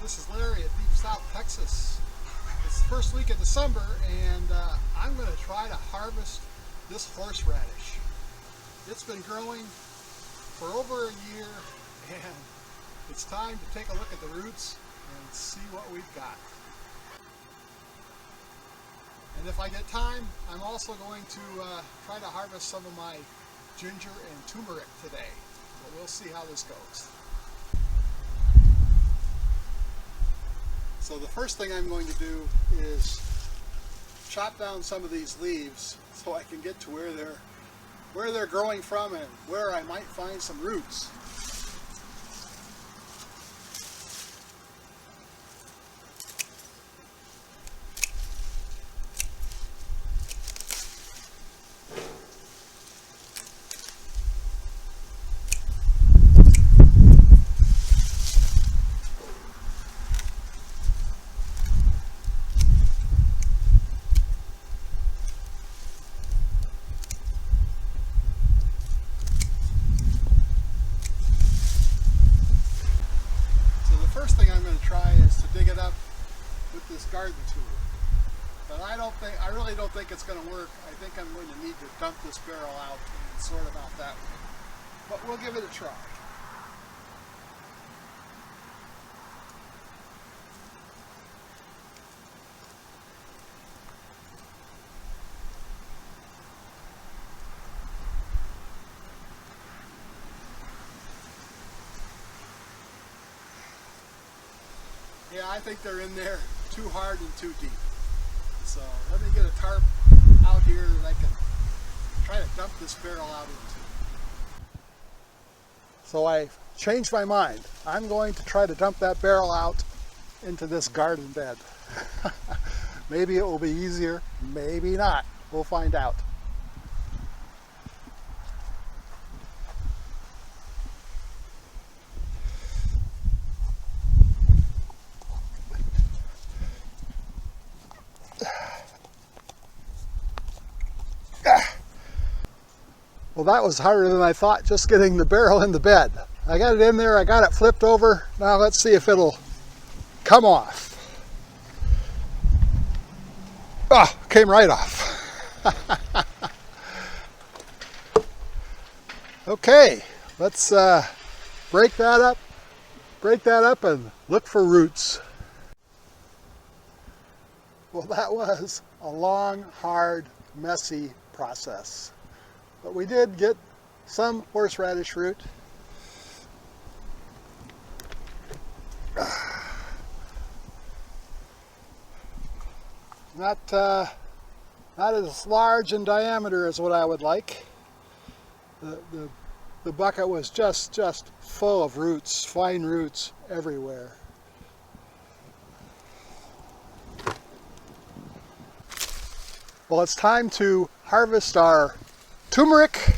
This is Larry at Deep South, Texas. It's the first week of December, and I'm going to try to harvest this horseradish. It's been growing for over a year, and it's time to take a look at the roots and see what we've got. And if I get time, I'm also going to try to harvest some of my ginger and turmeric today. But we'll see how this goes. So the first thing I'm going to do is chop down some of these leaves so I can get to where they're growing from and where I might find some roots. First thing I'm going to try is to dig it up with this garden tool, but I really don't think it's going to work. I think I'm going to need to dump this barrel out and sort it out that way, but we'll give it a try. Yeah, I think they're in there too hard and too deep. So let me get a tarp out here that I can try to dump this barrel out into. So I changed my mind. I'm going to try to dump that barrel out into this garden bed. Maybe it will be easier, maybe not. We'll find out. Well, that was harder than I thought, just getting the barrel in the bed. I got it in there, I got it flipped over. Now let's see if it'll come off. Oh, came right off. Okay, let's break that up and look for roots. Well, that was a long, hard, messy process. But we did get some horseradish root. Not as large in diameter as what I would like. The bucket was just full of roots, fine roots everywhere. Well, it's time to harvest our turmeric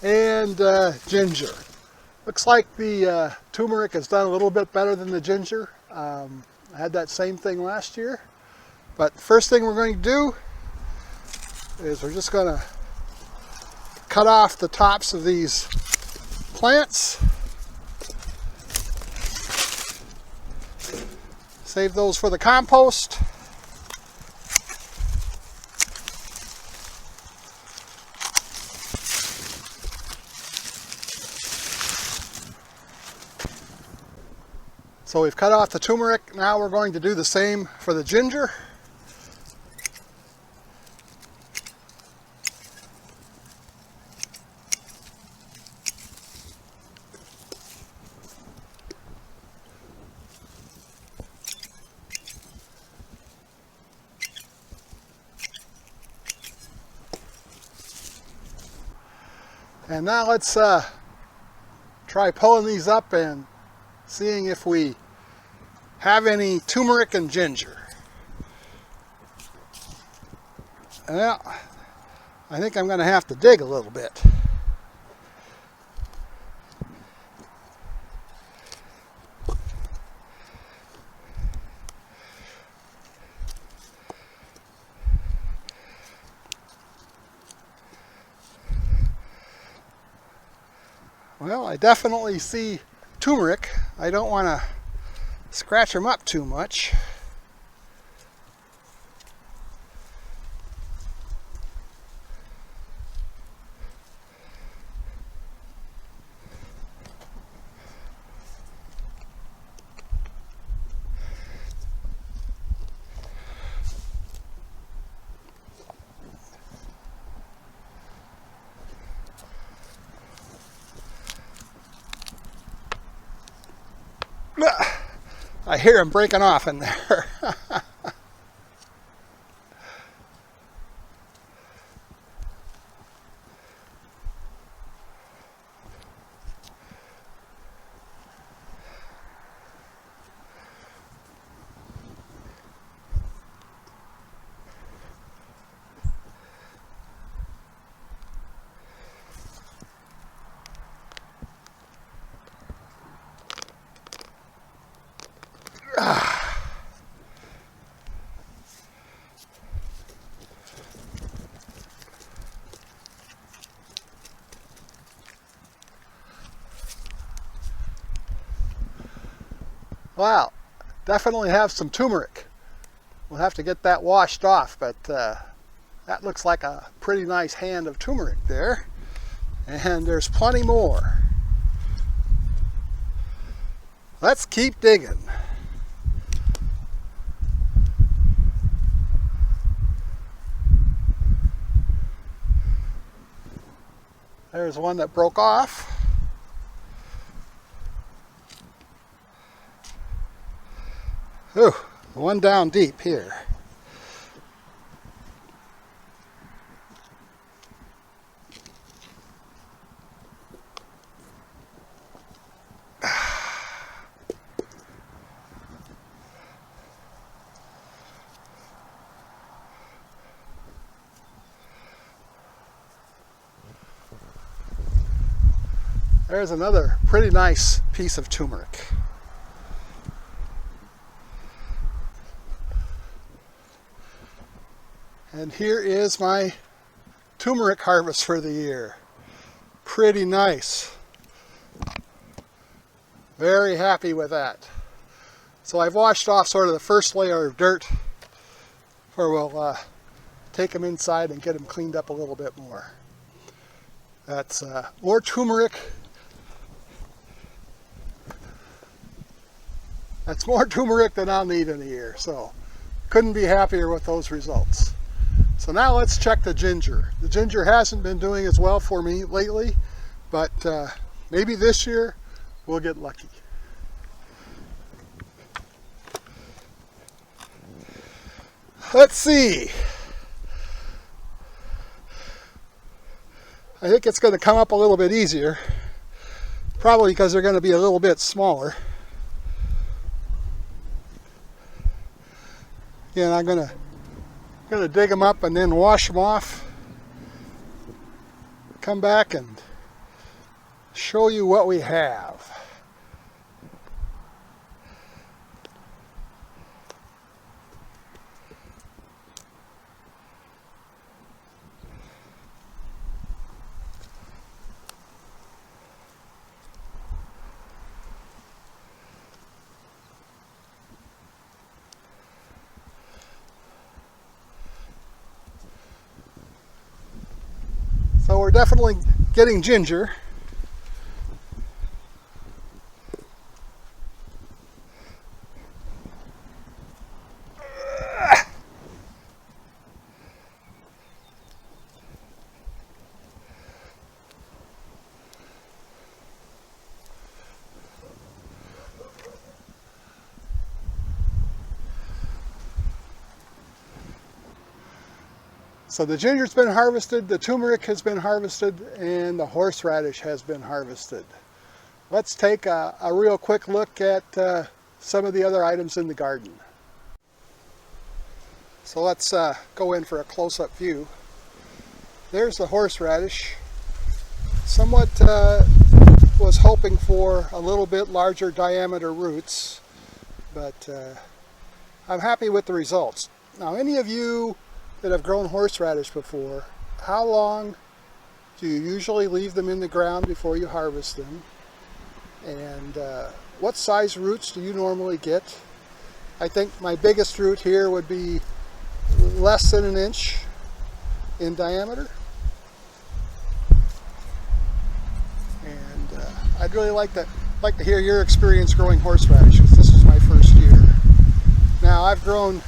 and ginger. Looks like the turmeric has done a little bit better than the ginger. I had that same thing last year. But first thing we're going to do is we're just going to cut off the tops of these plants. Save those for the compost. So we've cut off the turmeric. Now we're going to do the same for the ginger. And now let's try pulling these up and seeing if we have any turmeric and ginger. Well, I think I'm going to have to dig a little bit. Well, I definitely see turmeric. I don't want to scratch them up too much. I hear him breaking off in there. Wow, definitely have some turmeric. We'll have to get that washed off, but that looks like a pretty nice hand of turmeric there. And there's plenty more. Let's keep digging. There's one that broke off. Ooh, one down deep here. There's another pretty nice piece of turmeric. And here is my turmeric harvest for the year. Pretty nice. Very happy with that. So I've washed off sort of the first layer of dirt, or we'll take them inside and get them cleaned up a little bit more. That's more turmeric. That's more turmeric than I'll need in a year, so couldn't be happier with those results. So now let's check the ginger. The ginger hasn't been doing as well for me lately, but maybe this year we'll get lucky. Let's see. I think it's going to come up a little bit easier, probably because they're going to be a little bit smaller. Yeah, and I'm gonna dig them up and then wash them off. Come back and show you what we have. So we're definitely getting ginger. So the ginger's been harvested, the turmeric has been harvested, and the horseradish has been harvested. Let's take a real quick look at some of the other items in the garden. So let's go in for a close-up view. There's the horseradish. Somewhat was hoping for a little bit larger diameter roots, but I'm happy with the results. Now, any of you that have grown horseradish before, how long do you usually leave them in the ground before you harvest them? And what size roots do you normally get? I think my biggest root here would be less than an inch in diameter. And I'd really like to hear your experience growing horseradish, because this is my first year. Now, I've grown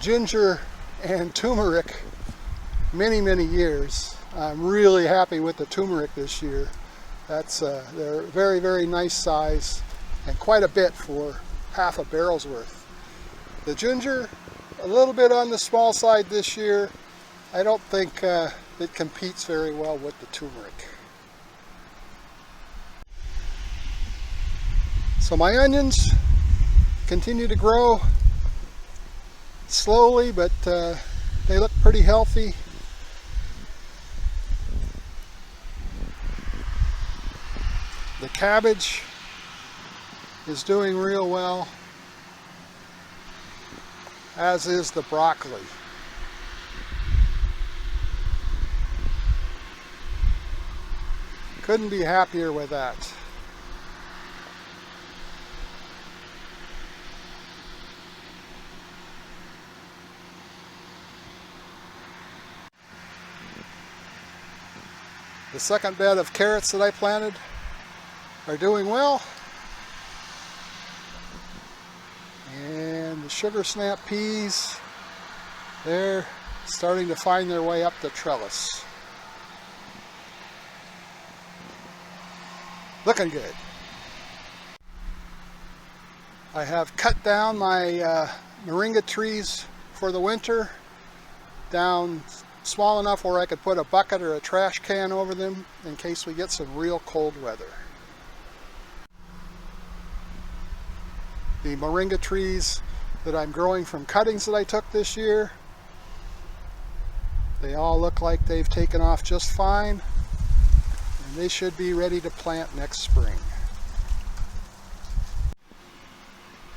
ginger and turmeric many years. I'm really happy with the turmeric this year. They're very, very nice size and quite a bit for half a barrel's worth. The ginger, a little bit on the small side this year. I don't think it competes very well with the turmeric. So my onions continue to grow slowly, but they look pretty healthy. The cabbage is doing real well, as is the broccoli. Couldn't be happier with that. The second bed of carrots that I planted are doing well. And the sugar snap peas, they're starting to find their way up the trellis. Looking good. I have cut down my moringa trees for the winter, down small enough where I could put a bucket or a trash can over them in case we get some real cold weather. The moringa trees that I'm growing from cuttings that I took this year, they all look like they've taken off just fine, and they should be ready to plant next spring.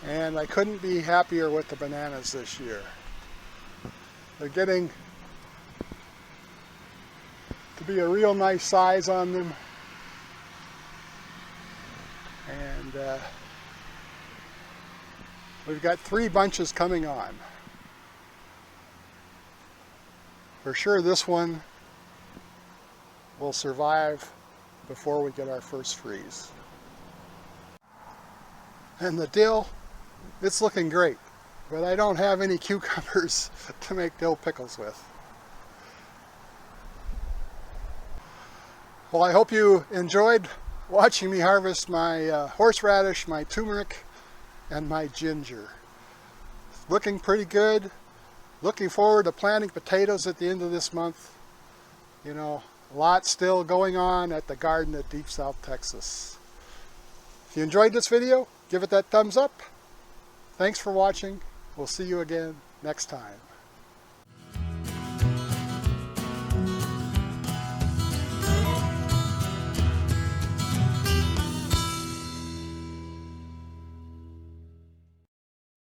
And I couldn't be happier with the bananas this year. They're getting to be a real nice size on them, and we've got 3 bunches coming on. For sure this one will survive before we get our first freeze. And the dill, it's looking great, but I don't have any cucumbers to make dill pickles with. Well, I hope you enjoyed watching me harvest my horseradish, my turmeric, and my ginger. Looking pretty good. Looking forward to planting potatoes at the end of this month. You know, a lot still going on at the garden at Deep South Texas. If you enjoyed this video, give it that thumbs up. Thanks for watching. We'll see you again next time.